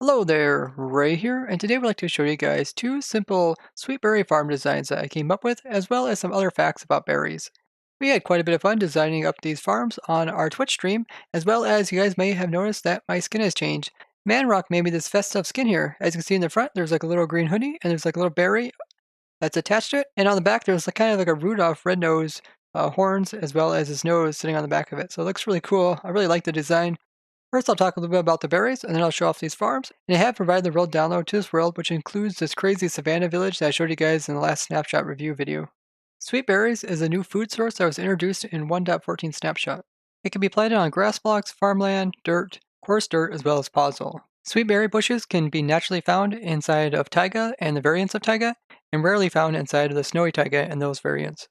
Hello there, Ray here, and today we'd like to show you guys two simple sweet berry farm designs that I came up with, as well as some other facts about berries. We had quite a bit of fun designing up these farms on our Twitch stream, as well as you guys may have noticed that my skin has changed. Manrock made me this festive skin here. As you can see in the front, there's like a little green hoodie, and there's like a little berry that's attached to it, and on the back there's like kind of like a Rudolph red nose horns, as well as his nose sitting on the back of it. So it looks really cool. I really like the design. First, I'll talk a little bit about the berries, and then I'll show off these farms. And I have provided the world download to this world, which includes this crazy savannah village that I showed you guys in the last snapshot review video. Sweet berries is a new food source that was introduced in 1.14 snapshot. It can be planted on grass blocks, farmland, dirt, coarse dirt, as well as podzol. Sweet berry bushes can be naturally found inside of taiga and the variants of taiga, and rarely found inside of the snowy taiga and those variants.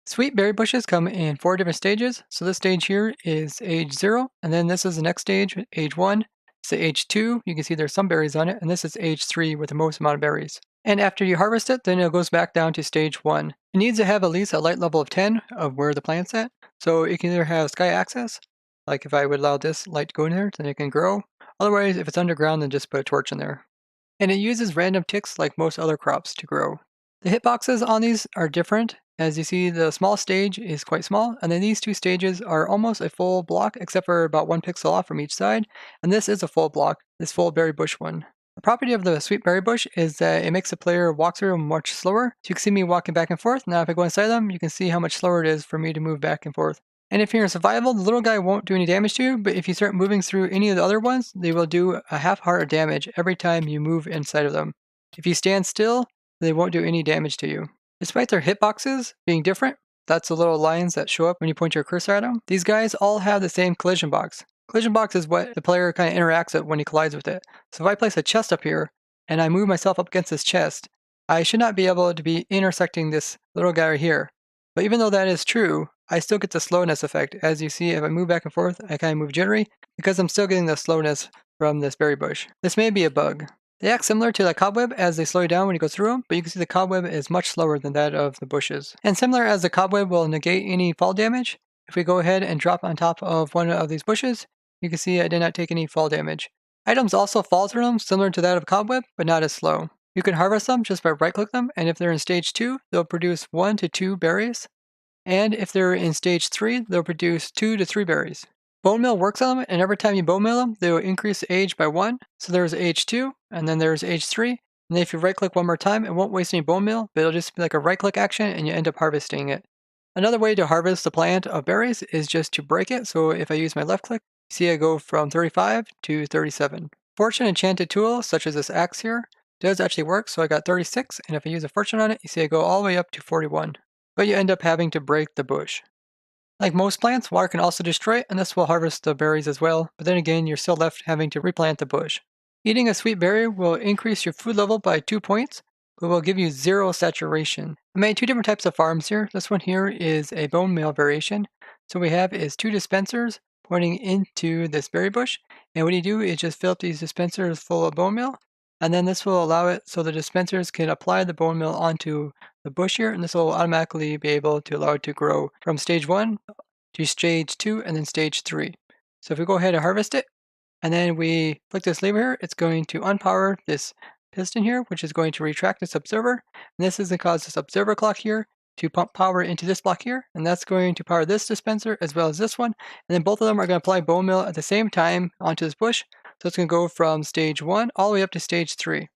Sweet berry bushes come in 4 different stages. So this stage here is age 0, and then this is the next stage, age 1. So age 2, you can see there's some berries on it, and this is age 3 with the most amount of berries. And after you harvest it, then it goes back down to stage 1. It needs to have at least a light level of 10 of where the plant's at. So it can either have sky access, like if I would allow this light to go in there, then it can grow. Otherwise, if it's underground, then just put a torch in there. And it uses random ticks like most other crops to grow. The hitboxes on these are different. As you see, the small stage is quite small, and then these two stages are almost a full block, except for about 1 pixel off from each side, and this is a full block, this full berry bush one. The property of the sweet berry bush is that it makes the player walk through much slower. So you can see me walking back and forth. Now if I go inside them, you can see how much slower it is for me to move back and forth. And if you're in survival, the little guy won't do any damage to you, but if you start moving through any of the other ones, they will do a half heart of damage every time you move inside of them. If you stand still, they won't do any damage to you. Despite their hitboxes being different, that's the little lines that show up when you point your cursor at them, these guys all have the same collision box. Collision box is what the player kind of interacts with when he collides with it. So if I place a chest up here, and I move myself up against this chest, I should not be able to be intersecting this little guy right here. But even though that is true, I still get the slowness effect. As you see, if I move back and forth, I kind of move jittery, because I'm still getting the slowness from this berry bush. This may be a bug. They act similar to the cobweb as they slow you down when you go through them, but you can see the cobweb is much slower than that of the bushes. And similar as the cobweb will negate any fall damage, if we go ahead and drop on top of one of these bushes, you can see I did not take any fall damage. Items also fall through them, similar to that of cobweb, but not as slow. You can harvest them just by right-click them, and if they're in stage 2, they'll produce 1 to 2 berries. And if they're in stage 3, they'll produce 2 to 3 berries. Bone meal works on them, and every time you bone meal them, they will increase the age by 1. So there's age 2, and then there's age 3. And then if you right click one more time, it won't waste any bone meal, but it'll just be like a right click action and you end up harvesting it. Another way to harvest the plant of berries is just to break it. So if I use my left click, you see I go from 35 to 37. Fortune enchanted tool, such as this axe here, does actually work. So I got 36, and if I use a fortune on it, you see I go all the way up to 41. But you end up having to break the bush. Like most plants, water can also destroy it, and this will harvest the berries as well, but then again, you're still left having to replant the bush. Eating a sweet berry will increase your food level by 2 points, but will give you 0 saturation. I made 2 different types of farms here. This one here is a bone meal variation. So what we have is 2 dispensers pointing into this berry bush, and what you do is just fill up these dispensers full of bone meal, and then this will allow it so the dispensers can apply the bone meal onto the bush here, and this will automatically be able to allow it to grow from stage 1 to stage 2 and then stage 3. So if we go ahead and harvest it, and then we click this lever here, it's going to unpower this piston here, which is going to retract this observer, and this is going to cause this observer clock here to pump power into this block here, and that's going to power this dispenser as well as this one, and then both of them are going to apply bone meal at the same time onto this bush, so it's going to go from stage 1 all the way up to stage 3.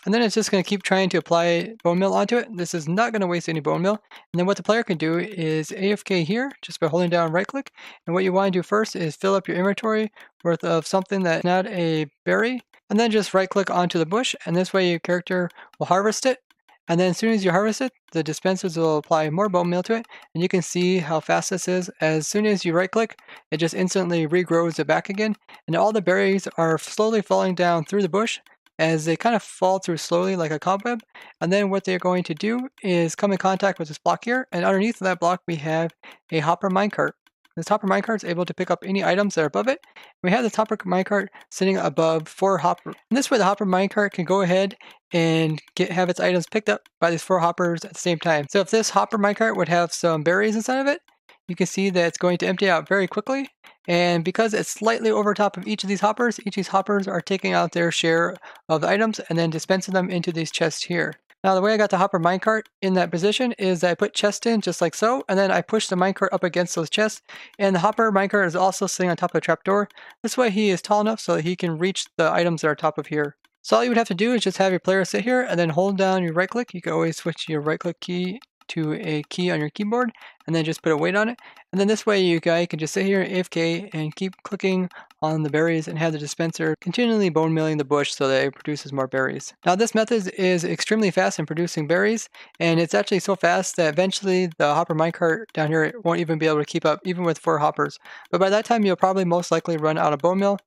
And then it's just going to keep trying to apply bone meal onto it. This is not going to waste any bone meal. And then what the player can do is AFK here, just by holding down right click. And what you want to do first is fill up your inventory worth of something that's not a berry. And then just right click onto the bush. And this way your character will harvest it. And then as soon as you harvest it, the dispensers will apply more bone meal to it. And you can see how fast this is. As soon as you right click, it just instantly regrows it back again. And all the berries are slowly falling down through the bush, as they kind of fall through slowly like a cobweb. And then what they're going to do is come in contact with this block here, and underneath that block we have a hopper minecart. This hopper minecart is able to pick up any items that are above it. We have this hopper minecart sitting above 4 hoppers. And this way the hopper minecart can go ahead and have its items picked up by these 4 hoppers at the same time. So if this hopper minecart would have some berries inside of it, you can see that it's going to empty out very quickly. And because it's slightly over top of each of these hoppers are taking out their share of the items and then dispensing them into these chests here. Now the way I got the hopper minecart in that position is that I put chest in just like so, and then I push the minecart up against those chests, and the hopper minecart is also sitting on top of the trapdoor. This way he is tall enough so that he can reach the items that are top of here. So all you would have to do is just have your player sit here and then hold down your right click. You can always switch your right click key to a key on your keyboard and then just put a weight on it. And then this way you guys can just sit here AFK and keep clicking on the berries and have the dispenser continually bone milling the bush so that it produces more berries. Now this method is extremely fast in producing berries, and it's actually so fast that eventually the hopper minecart down here won't even be able to keep up even with 4 hoppers. But by that time you'll probably most likely run out of bone meal.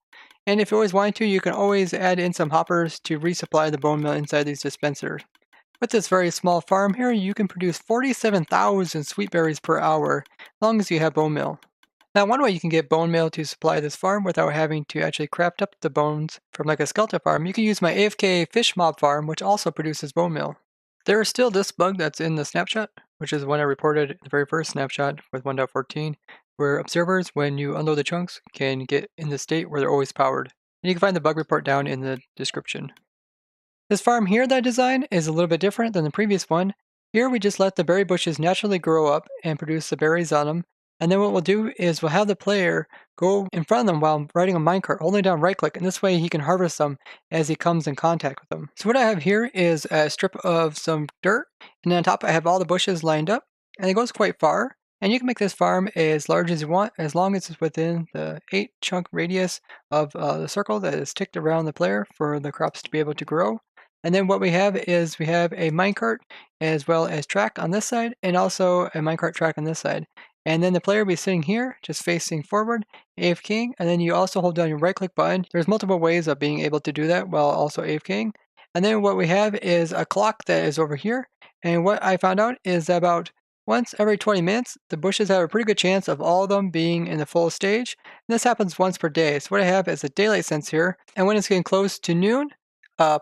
And if you always want to, you can always add in some hoppers to resupply the bone meal inside these dispensers. With this very small farm here, you can produce 47,000 sweet berries per hour, as long as you have bone meal. Now, one way you can get bone meal to supply this farm without having to actually craft up the bones from like a skeleton farm, you can use my AFK fish mob farm, which also produces bone meal. There is still this bug that's in the snapshot, which is one I reported in the very first snapshot with 1.14, where observers, when you unload the chunks, can get in the state where they're always powered. And you can find the bug report down in the description. This farm here that I designed is a little bit different than the previous one. Here we just let the berry bushes naturally grow up and produce the berries on them. And then what we'll do is we'll have the player go in front of them while riding a minecart, holding down right click, and this way he can harvest them as he comes in contact with them. So what I have here is a strip of some dirt, and then on top I have all the bushes lined up, and it goes quite far. And you can make this farm as large as you want, as long as it's within the 8 chunk radius of the circle that is ticked around the player for the crops to be able to grow. And then what we have is we have a minecart as well as track on this side and also a minecart track on this side. And then the player will be sitting here, just facing forward, AFKing, and then you also hold down your right click button. There's multiple ways of being able to do that while also AFKing. And then what we have is a clock that is over here. And what I found out is that about once every 20 minutes, the bushes have a pretty good chance of all of them being in the full stage. And this happens once per day. So what I have is a daylight sense here. And when it's getting close to noon,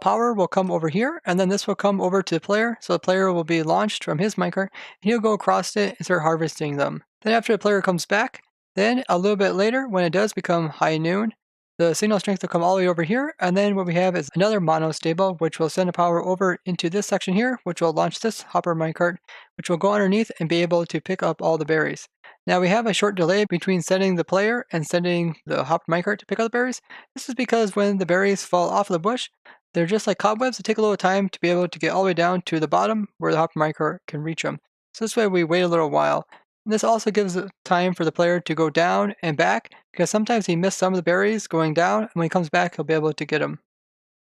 power will come over here, and then this will come over to the player, so the player will be launched from his minecart, and he'll go across it and start harvesting them. Then after the player comes back, then a little bit later, when it does become high noon, the signal strength will come all the way over here, and then what we have is another mono stable, which will send the power over into this section here, which will launch this hopper minecart, which will go underneath and be able to pick up all the berries. Now we have a short delay between setting the player and sending the hopper minecart to pick up the berries. This is because when the berries fall off of the bush, they're just like cobwebs that take a little time to be able to get all the way down to the bottom where the hopper minecart can reach them. So this way we wait a little while. And this also gives time for the player to go down and back, because sometimes he missed some of the berries going down, and when he comes back he'll be able to get them.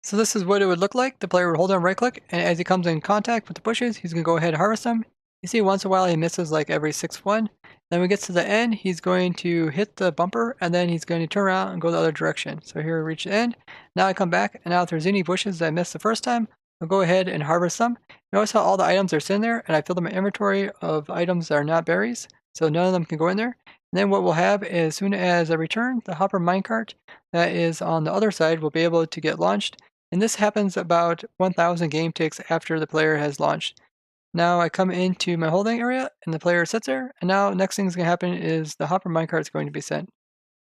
So this is what it would look like. The player would hold down right click, and as he comes in contact with the bushes, he's going to go ahead and harvest them. You see once in a while he misses like every 6-1. Then when he gets to the end, he's going to hit the bumper, and then he's going to turn around and go the other direction. So here we reach the end. Now I come back, and now if there's any bushes that I missed the first time, I'll go ahead and harvest them. Notice how all the items are sitting there, and I filled my inventory of items that are not berries, so none of them can go in there. And then what we'll have is, as soon as I return, the hopper minecart that is on the other side will be able to get launched. And this happens about 1,000 game ticks after the player has launched. Now I come into my holding area and the player sits there, and now next thing that's going to happen is the hopper minecart is going to be sent.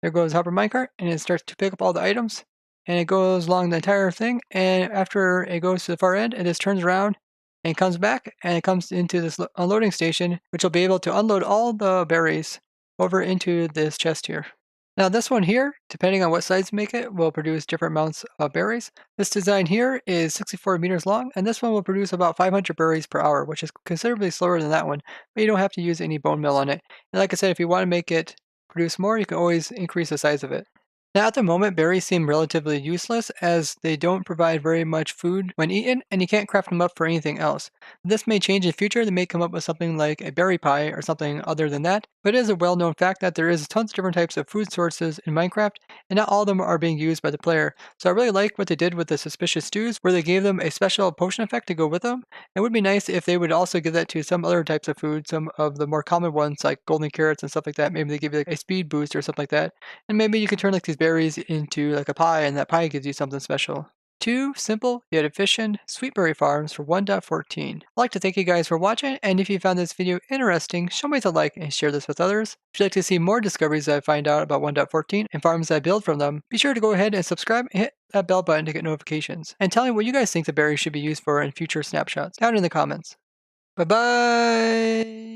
There goes hopper minecart, and it starts to pick up all the items, and it goes along the entire thing, and after it goes to the far end, it just turns around and comes back, and it comes into this unloading station, which will be able to unload all the berries over into this chest here. Now this one here, depending on what size you make it, will produce different amounts of berries. This design here is 64 meters long, and this one will produce about 500 berries per hour, which is considerably slower than that one, but you don't have to use any bone meal on it. And like I said, if you want to make it produce more, you can always increase the size of it. Now at the moment, berries seem relatively useless as they don't provide very much food when eaten, and you can't craft them up for anything else. This may change in the future. They may come up with something like a berry pie or something other than that, but it is a well-known fact that there is tons of different types of food sources in Minecraft, and not all of them are being used by the player. So I really like what they did with the suspicious stews, where they gave them a special potion effect to go with them. It would be nice if they would also give that to some other types of food, some of the more common ones like golden carrots and stuff like that. Maybe they give you like a speed boost or something like that. And maybe you can turn like these berries into like a pie, and that pie gives you something special. 2 simple yet efficient sweet berry farms for 1.14. I'd like to thank you guys for watching, and if you found this video interesting, show me a like and share this with others. If you'd like to see more discoveries that I find out about 1.14 and farms I build from them, be sure to go ahead and subscribe and hit that bell button to get notifications. And tell me what you guys think the berries should be used for in future snapshots down in the comments. Bye bye!